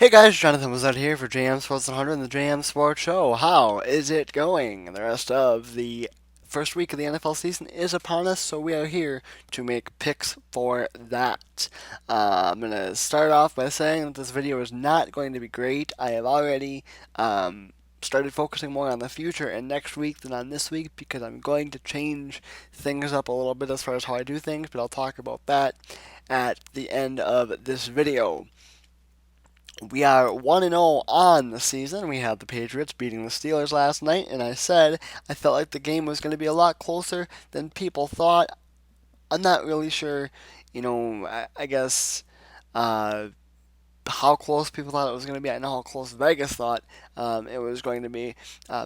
Hey guys, Jonathan was out here for JM Sports 100 and the JM Sports Show. How is it going? The rest of the first week of the NFL season is upon us, so we are here to make picks for that. I'm going to start off by saying that this video is not going to be great. I have already started focusing more on the future and next week than on this week because I'm going to change things up a little bit as far as how I do things, but I'll talk about that at the end of this video. We are 1 0 on the season. We had the Patriots beating the Steelers last night, and I said I felt like the game was going to be a lot closer than people thought. I'm not really sure, I guess uh, how close people thought it was going to be. I know how close Vegas thought it was going to be.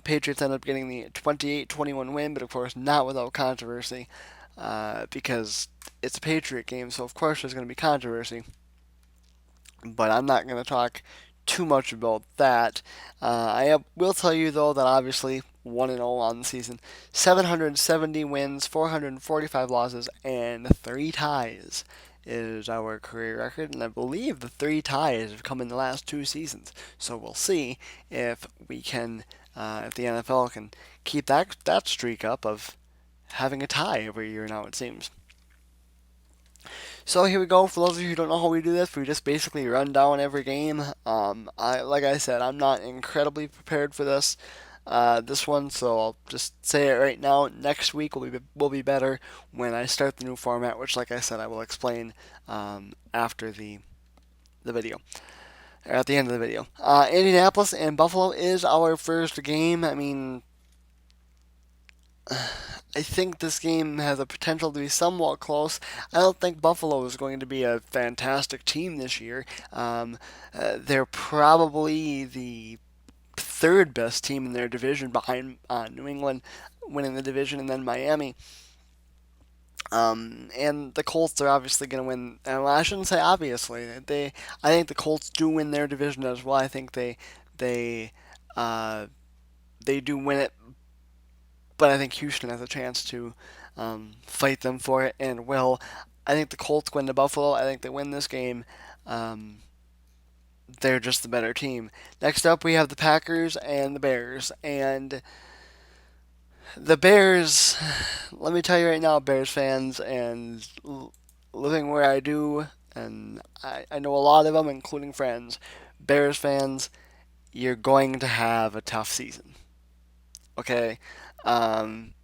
Patriots ended up getting the 28-21 win, but of course not without controversy because it's a Patriot game, so of course there's going to be controversy, but I'm not going to talk too much about that. Will tell you though that obviously 1 0 on the season, 770 wins, 445 losses, and 3 ties is our career record, and I believe the 3 ties have come in the last 2 seasons. So we'll see if we can, if the NFL can keep that streak up of having a tie every year now. It seems. So here we go. For those of you who don't know how we do this, we just basically run down every game. Like I said, I'm not incredibly prepared for this one, so I'll just say it right now. Next week will be better when I start the new format, which, like I said, I will explain after the video, or at the end of the video. Indianapolis and Buffalo is our first game. I mean, I think this game has a potential to be somewhat close. I don't think Buffalo is going to be a fantastic team this year. They're probably the third best team in their division behind New England winning the division and then Miami. And the Colts are obviously going to win. Well, I shouldn't say obviously. I think the Colts do win their division as well. I think they, uh, they do win it, but I think Houston has a chance to fight them for it and will. I think the Colts win to Buffalo. I think they win this game. Um, they're just the better team. Next up, we have the Packers and the Bears. And the Bears, let me tell you right now, Bears fans, and living where I do, and I know a lot of them, including friends, Bears fans, you're going to have a tough season. Okay? Um,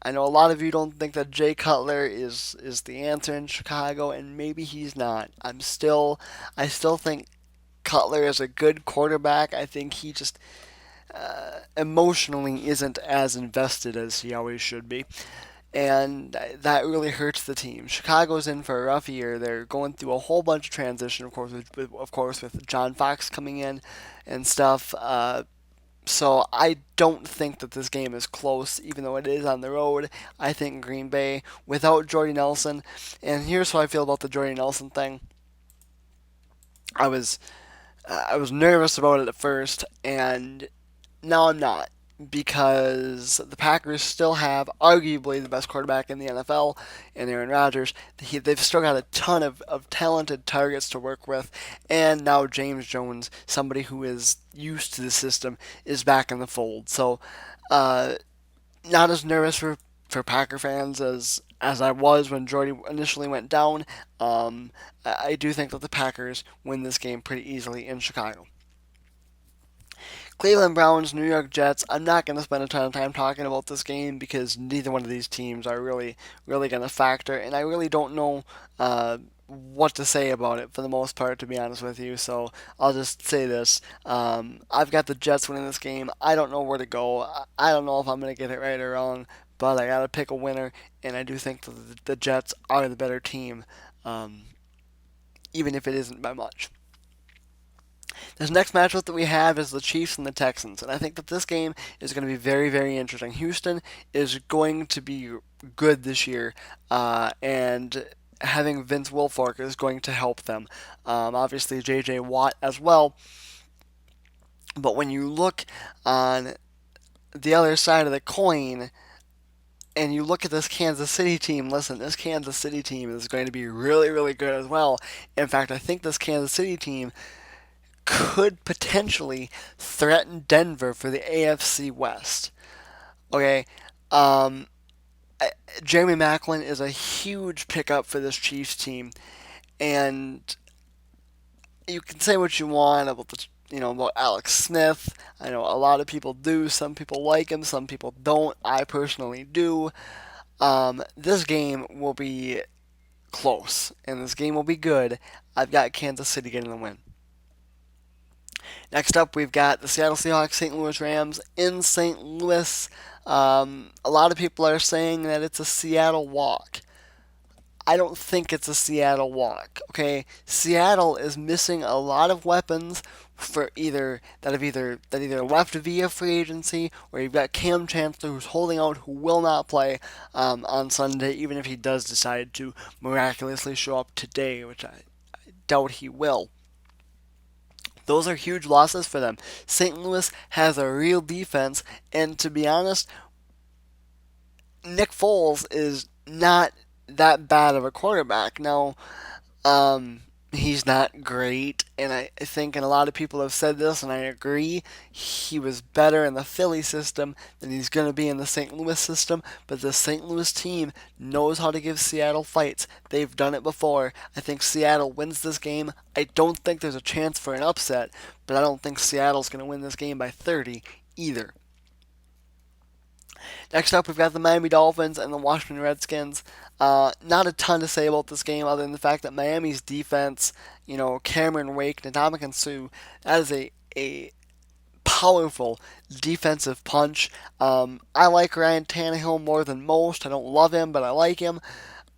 I know a lot of you don't think that Jay Cutler is the answer in Chicago, and maybe he's not. I still think Cutler is a good quarterback. I think he just emotionally isn't as invested as he always should be, and that really hurts the team. Chicago's in for a rough year. They're going through a whole bunch of transition, of course, with John Fox coming in and stuff. So I don't think that this game is close, even though it is on the road. I think Green Bay without Jordy Nelson, and here's how I feel about the Jordy Nelson thing. I was I was nervous about it at first, and now I'm not because the Packers still have arguably the best quarterback in the NFL in Aaron Rodgers. They've still got a ton of talented targets to work with, and now James Jones, somebody who is used to the system, is back in the fold. So, uh, not as nervous for Packer fans as I was when Jordy initially went down. I do think that the Packers win this game pretty easily in Chicago. Cleveland Browns, New York Jets. I'm not going to spend a ton of time talking about this game because neither one of these teams are really going to factor, and I really don't know what to say about it for the most part, to be honest with you. So I'll just say this: I've got the Jets winning this game. I don't know where to go. I don't know if I'm going to get it right or wrong, but I got to pick a winner, and I do think that the Jets are the better team, um, even if it isn't by much. This next matchup that we have is the Chiefs and the Texans, and I think that this game is going to be very, very interesting. Houston is going to be good this year, and having Vince Wilfork is going to help them. Obviously, J.J. Watt as well. But when you look on the other side of the coin, and you look at this Kansas City team, listen, this Kansas City team is going to be really, really good as well. In fact, I think this Kansas City team could potentially threaten Denver for the AFC West. Okay, um, Jeremy Maclin is a huge pickup for this Chiefs team, and you can say what you want about about Alex Smith. I know a lot of people do. Some people like him. Some people don't. I personally do. This game will be close, and this game will be good. I've got Kansas City getting the win. Next up, we've got the Seattle Seahawks, St. Louis Rams in St. Louis. A lot of people are saying that it's a Seattle walk. I don't think it's a Seattle walk. Okay, Seattle is missing a lot of weapons for either left via free agency, or you've got Cam Chancellor who's holding out, who will not play on Sunday, even if he does decide to miraculously show up today, which I doubt he will. Those are huge losses for them. St. Louis has a real defense, and to be honest, Nick Foles is not that bad of a quarterback. Now, he's not great, and I think, and a lot of people have said this, and I agree, he was better in the Philly system than he's going to be in the St. Louis system, but the St. Louis team knows how to give Seattle fights. They've done it before. I think Seattle wins this game. I don't think there's a chance for an upset, but I don't think Seattle's going to win this game by 30 either. Next up, we've got the Miami Dolphins and the Washington Redskins. Not a ton to say about this game other than the fact that Miami's defense, Cameron Wake, Ndamukong Suh, that is a powerful defensive punch. I like Ryan Tannehill more than most. I don't love him, but I like him.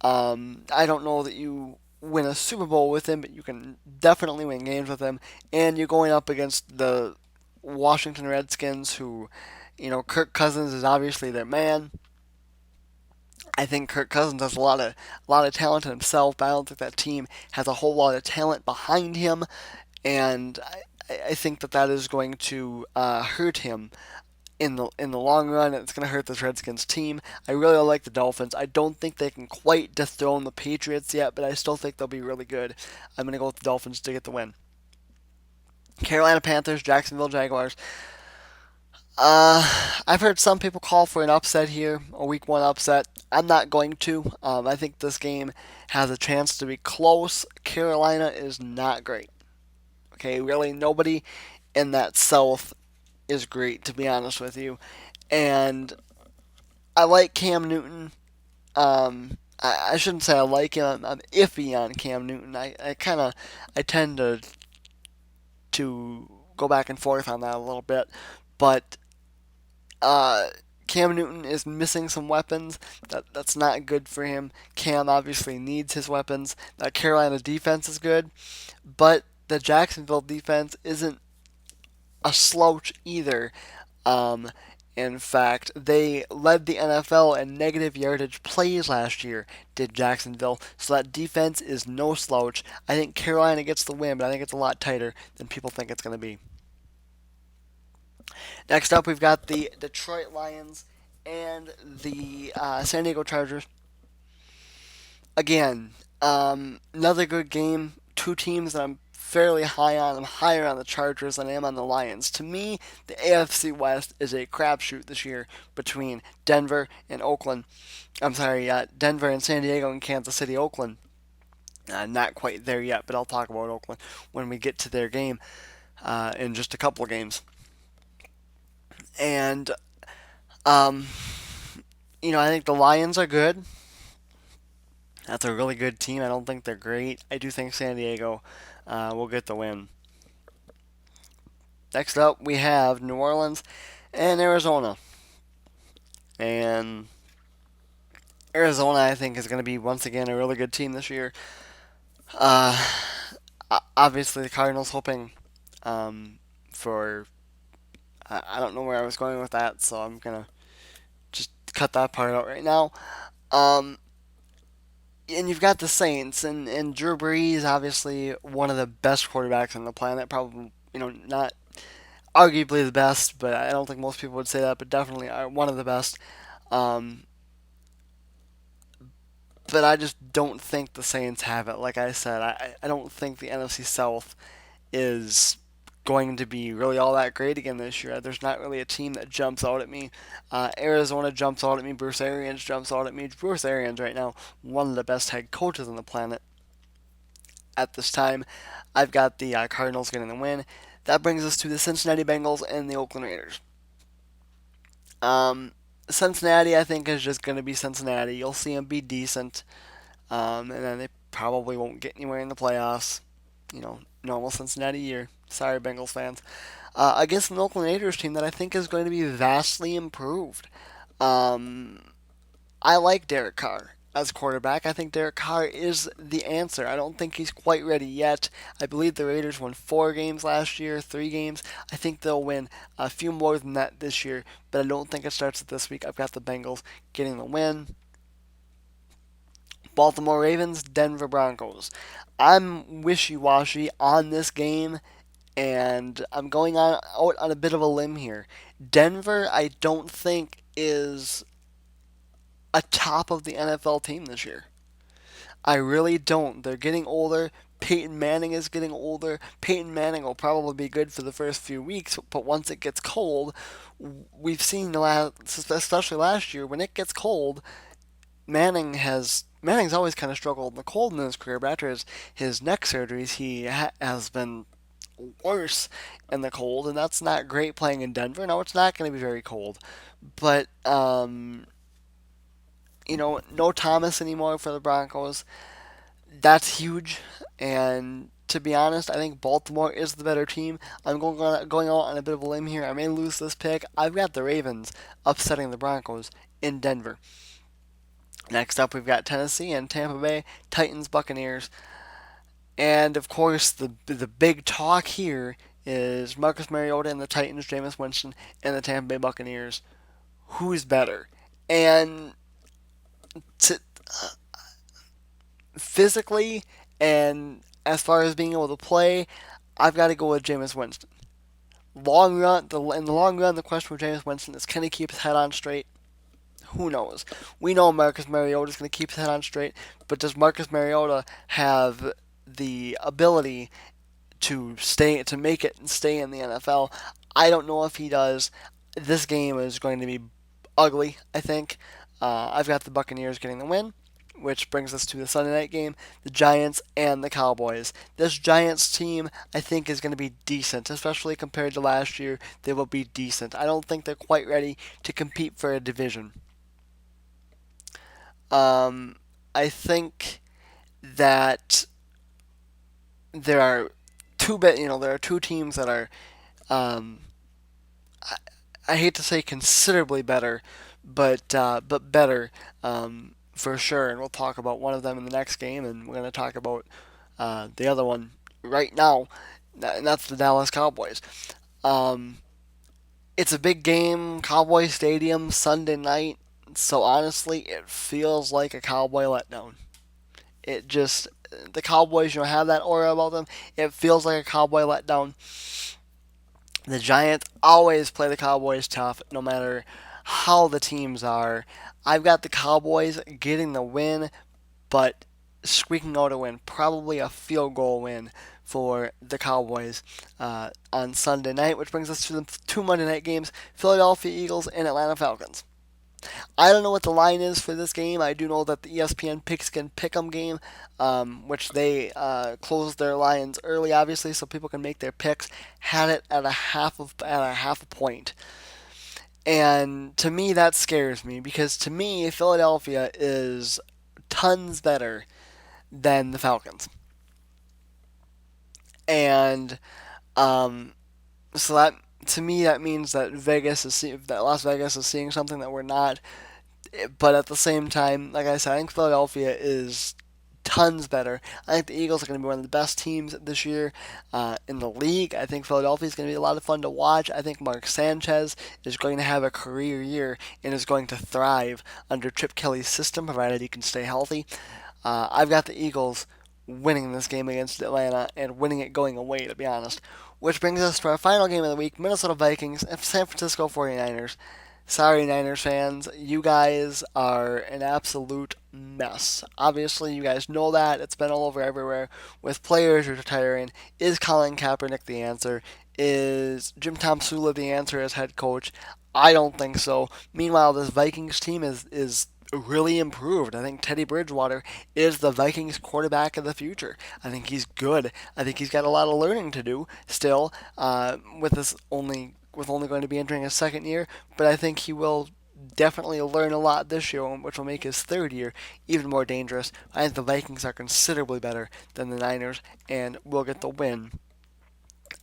I don't know that you win a Super Bowl with him, but you can definitely win games with him. And you're going up against the Washington Redskins, who, Kirk Cousins is obviously their man. I think Kirk Cousins has a lot of talent in himself, but I don't think that team has a whole lot of talent behind him, and I think that is going to hurt him in the long run. It's going to hurt this Redskins team. I really like the Dolphins. I don't think they can quite dethrone the Patriots yet, but I still think they'll be really good. I'm going to go with the Dolphins to get the win. Carolina Panthers, Jacksonville Jaguars. I've heard some people call for an upset here, a week one upset. I'm not going to. I think this game has a chance to be close. Carolina is not great. Okay, really, nobody in that South is great, to be honest with you. And I like Cam Newton. I shouldn't say I like him. I'm iffy on Cam Newton. I tend to go back and forth on that a little bit, but Uh, Cam Newton is missing some weapons. That's not good for him. Cam obviously needs his weapons. That Carolina defense is good, but the Jacksonville defense isn't a slouch either. Um, in fact, they led the NFL in negative yardage plays last year, did Jacksonville. So that defense is no slouch. I think Carolina gets the win, but I think it's a lot tighter than people think it's going to be. Next up, we've got the Detroit Lions and the San Diego Chargers. Again, another good game. Two teams that I'm fairly high on. I'm higher on the Chargers than I am on the Lions. To me, the AFC West is a crapshoot this year between Denver and Oakland. I'm sorry, Denver and San Diego and Kansas City, Oakland. Not quite there yet, but I'll talk about Oakland when we get to their game in just a couple of games. And Um, I think the Lions are good. That's a really good team. I don't think they're great. I do think San Diego will get the win. Next up, we have New Orleans and Arizona. And Arizona, I think, is going to be once again a really good team this year. Uh, Obviously, the Cardinals hoping for. I don't know where I was going with that, so I'm going to just cut that part out right now. Um, and you've got the Saints and Drew Brees, obviously one of the best quarterbacks on the planet. Probably, not arguably the best, but I don't think most people would say that. But definitely one of the best. Um, but I just don't think the Saints have it. Like I said, I don't think the NFC South is. going to be really all that great again this year. There's not really a team that jumps out at me. Arizona jumps out at me. Bruce Arians jumps out at me. Bruce Arians right now, one of the best head coaches on the planet at this time. I've got the Cardinals getting the win. That brings us to the Cincinnati Bengals and the Oakland Raiders. Cincinnati, I think, is just going to be Cincinnati. You'll see them be decent, and then they probably won't get anywhere in the playoffs. Normal Cincinnati year. Sorry, Bengals fans. Against an Oakland Raiders team that I think is going to be vastly improved. Um, I like Derek Carr as quarterback. I think Derek Carr is the answer. I don't think he's quite ready yet. I believe the Raiders won 4 games last year, 3 games. I think they'll win a few more than that this year, but I don't think it starts this week. I've got the Bengals getting the win. Baltimore Ravens, Denver Broncos. I'm wishy-washy on this game, and I'm going out on a bit of a limb here. Denver, I don't think is a top of the NFL team this year. I really don't. They're getting older. Peyton Manning is getting older. Peyton Manning will probably be good for the first few weeks, but once it gets cold, we've seen especially last year, when it gets cold, Manning's always kind of struggled in the cold in his career. But after his neck surgeries, he has been worse in the cold, and that's not great playing in Denver. No, it's not going to be very cold, but no Thomas anymore for the Broncos. That's huge, and to be honest, I think Baltimore is the better team. I'm going out on a bit of a limb here. I may lose this pick. I've got the Ravens upsetting the Broncos in Denver. Next up, we've got Tennessee and Tampa Bay, Titans, Buccaneers. And of course, the big talk here is Marcus Mariota and the Titans, Jameis Winston and the Tampa Bay Buccaneers. Who's better? And to, physically and as far as being able to play, I've got to go with Jameis Winston. In the long run, the question for Jameis Winston is, can he keep his head on straight? Who knows? We know Marcus Mariota is going to keep his head on straight, but does Marcus Mariota have the ability to make it and stay in the NFL? I don't know if he does. This game is going to be ugly, I think. I've got the Buccaneers getting the win, which brings us to the Sunday night game, the Giants and the Cowboys. This Giants team, I think, is going to be decent, especially compared to last year. They will be decent. I don't think they're quite ready to compete for a division. I think that there are there are two teams that are, um, I, I hate to say considerably better, but better, for sure. And we'll talk about one of them in the next game, and we're going to talk about the other one right now, and that's the Dallas Cowboys. Um, it's a big game, Cowboy Stadium, Sunday night. So honestly, it feels like a Cowboy letdown. It just the Cowboys, have that aura about them. It feels like a Cowboy letdown. The Giants always play the Cowboys tough, no matter how the teams are. I've got the Cowboys getting the win, but squeaking out a win, probably a field goal win for the Cowboys on Sunday night, which brings us to the two Monday night games: Philadelphia Eagles and Atlanta Falcons. I don't know what the line is for this game. I do know that the ESPN Pigskin Pick'em game, which they closed their lines early, obviously, so people can make their picks, had it at a half a point. And to me, that scares me because to me, Philadelphia is tons better than the Falcons. And so that to me that means that Las Vegas is seeing something that we're not. But at the same time, like I said, I think Philadelphia is tons better. I think the Eagles are going to be one of the best teams this year in the league. I think Philadelphia is going to be a lot of fun to watch. I think Mark Sanchez is going to have a career year and is going to thrive under Chip Kelly's system, provided he can stay healthy. I've got the Eagles winning this game against Atlanta and winning it going away, to be honest. Which brings us to our final game of the week: Minnesota Vikings and San Francisco 49ers. Sorry, Niners fans, you guys are an absolute mess. Obviously, you guys know that. It's been all over everywhere with players retiring. Is Colin Kaepernick the answer? Is Jim Tomsula the answer as head coach? I don't think so. Meanwhile, this Vikings team is really improved. I think Teddy Bridgewater is the Vikings quarterback of the future. I think he's good. I think he's got a lot of learning to do still with only going to be entering his second year, but I think he will definitely learn a lot this year, which will make his third year even more dangerous. I think the Vikings are considerably better than the Niners and will get the win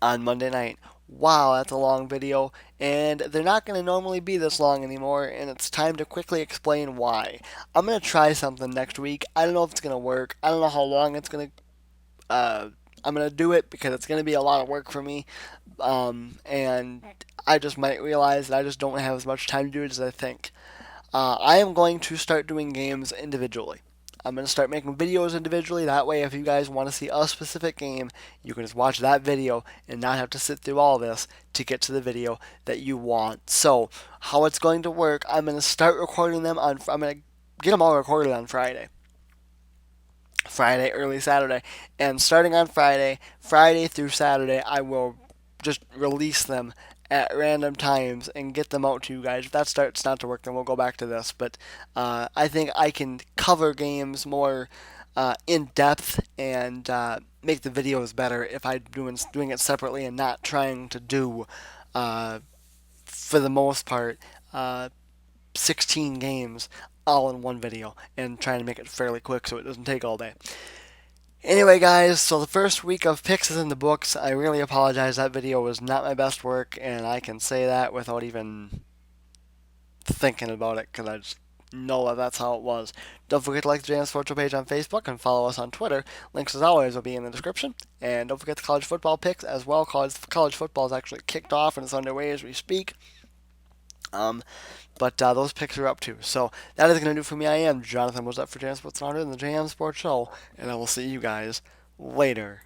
on Monday night. Wow, that's a long video, and they're not going to normally be this long anymore, and it's time to quickly explain why. I'm going to try something next week. I don't know if it's going to work. I don't know how long it's going to. I'm going to do it because it's going to be a lot of work for me, and I just might realize that I just don't have as much time to do it as I think. I am going to start doing games individually. I'm going to start making videos individually. That way, if you guys want to see a specific game, you can just watch that video and not have to sit through all this to get to the video that you want. So, how it's going to work, I'm going to start recording them on. I'm going to get them all recorded on Friday, early Saturday, and starting on Friday through Saturday, I will just release them at random times and get them out to you guys. If that starts not to work, then we'll go back to this. But I think I can cover games more in depth and make the videos better if I'm doing it separately and not trying to do, for the most part, uh, 16 games all in one video and trying to make it fairly quick so it doesn't take all day. Anyway, guys, so the first week of picks is in the books. I really apologize. That video was not my best work, and I can say that without even thinking about it because I just know that that's how it was. Don't forget to like the Jam Sports Show page on Facebook and follow us on Twitter. Links, as always, will be in the description. And don't forget the college football picks as well. College football is actually kicked off and it's underway as we speak. Um, but those picks are up too. So that is going to do for me. I am Jonathan. Was up for Jam Sports 100 and the Jam Sports Show, and I will see you guys later.